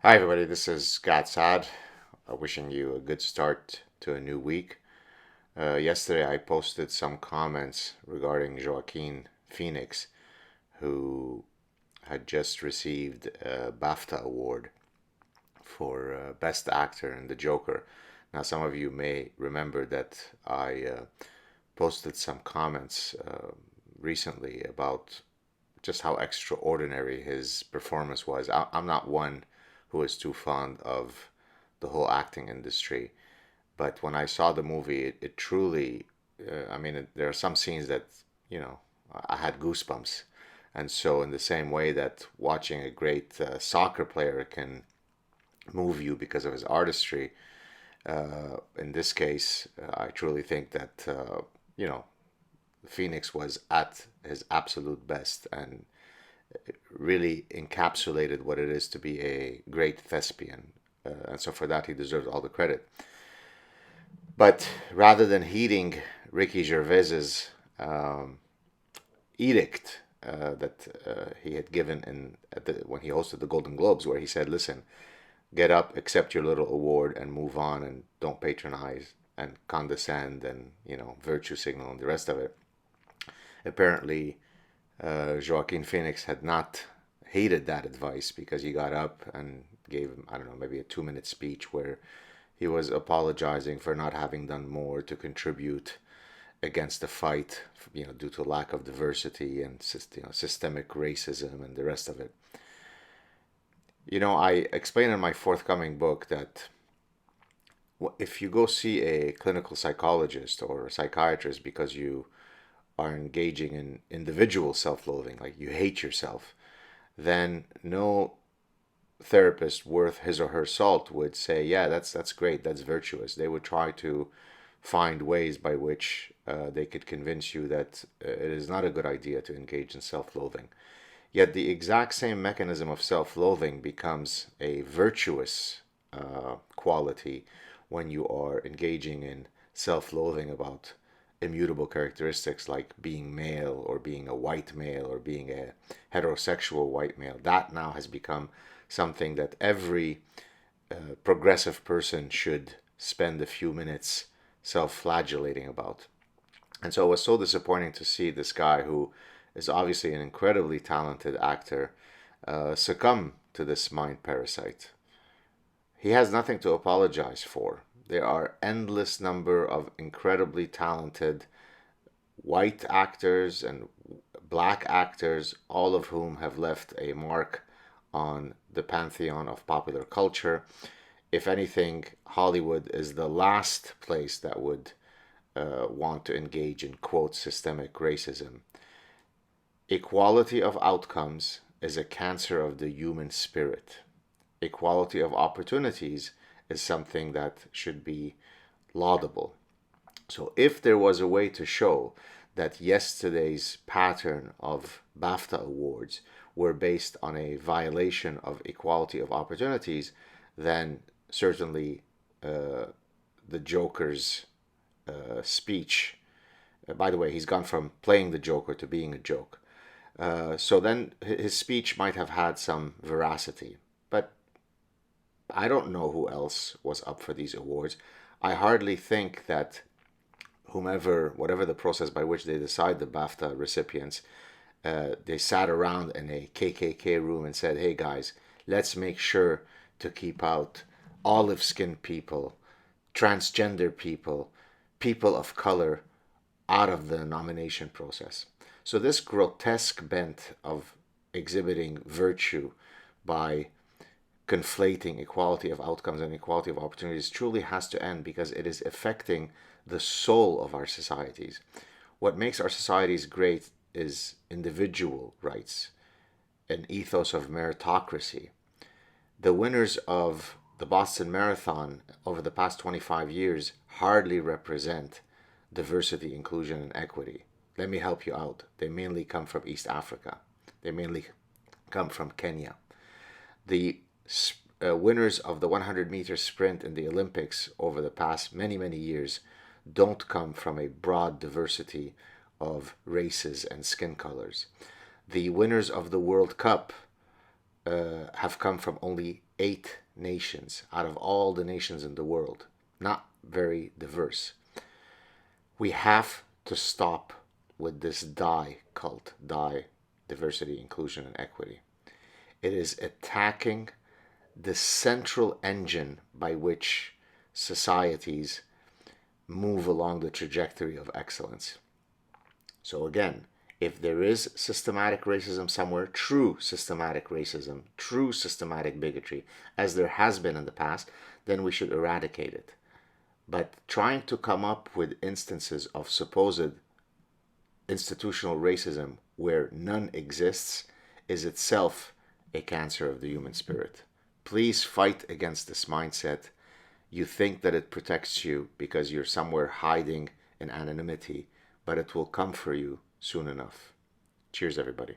Hi, everybody. This is SAAD, wishing you a good start to a new week. Yesterday, I posted some comments regarding Joaquin Phoenix, who had just received a BAFTA award for Best Actor in The Joker. Now, some of you may remember that I posted some comments recently about just how extraordinary his performance was. I'm not one who is too fond of the whole acting industry, but when I saw the movie, it truly, there are some scenes that, you know, I had goosebumps. And so, in the same way that watching a great soccer player can move you because of his artistry, in this case, I truly think that, you know, Phoenix was at his absolute best and really encapsulated what it is to be a great thespian. And so for that, he deserves all the credit. But rather than heeding Ricky Gervais's edict that he had given when he hosted the Golden Globes, where he said, listen, get up, accept your little award, and move on, and don't patronize and condescend and, virtue signal and the rest of it. Apparently, Joaquin Phoenix had not hated that advice because he got up and gave him, I don't know, maybe a 2-minute speech where he was apologizing for not having done more to contribute against the fight, due to lack of diversity and systemic racism and the rest of it. I explain in my forthcoming book that if you go see a clinical psychologist or a psychiatrist because you are engaging in individual self-loathing, like you hate yourself, then no therapist worth his or her salt would say, yeah, that's great, that's virtuous. They would try to find ways by which they could convince you that it is not a good idea to engage in self-loathing. Yet the exact same mechanism of self-loathing becomes a virtuous quality when you are engaging in self-loathing about immutable characteristics like being male or being a white male or being a heterosexual white male. That now has become something that every progressive person should spend a few minutes self-flagellating about. And so it was so disappointing to see this guy, who is obviously an incredibly talented actor, succumb to this mind parasite. He has nothing to apologize for. There are endless number of incredibly talented white actors and black actors, all of whom have left a mark on the pantheon of popular culture. If anything, Hollywood is the last place that would want to engage in, quote, systemic racism. Equality of outcomes is a cancer of the human spirit. Equality of opportunities is something that should be laudable. So if there was a way to show that yesterday's pattern of BAFTA awards were based on a violation of equality of opportunities, then certainly the Joker's speech, by the way, he's gone from playing the Joker to being a joke. So then his speech might have had some veracity. But I don't know who else was up for these awards. I hardly think that whatever the process by which they decide the BAFTA recipients, they sat around in a KKK room and said, hey guys, let's make sure to keep out olive skinned people, transgender people, people of color out of the nomination process. So this grotesque bent of exhibiting virtue by conflating equality of outcomes and equality of opportunities truly has to end, because it is affecting the soul of our societies. What makes our societies great is individual rights, an ethos of meritocracy. The winners of the Boston Marathon over the past 25 years hardly represent diversity, inclusion, and equity. Let me help you out. They mainly come from East Africa. They mainly come from Kenya. The winners of the 100-meter sprint in the Olympics over the past many, many years don't come from a broad diversity of races and skin colors. The winners of the World Cup have come from only 8 nations out of all the nations in the world. Not very diverse. We have to stop with this die cult, die, diversity, inclusion, and equity. It is attacking the central engine by which societies move along the trajectory of excellence. So again, if there is systematic racism somewhere, true systematic racism, true systematic bigotry, as there has been in the past, then we should eradicate it. But trying to come up with instances of supposed institutional racism where none exists is itself a cancer of the human spirit. Please fight against this mindset. You think that it protects you because you're somewhere hiding in anonymity, but it will come for you soon enough. Cheers, everybody.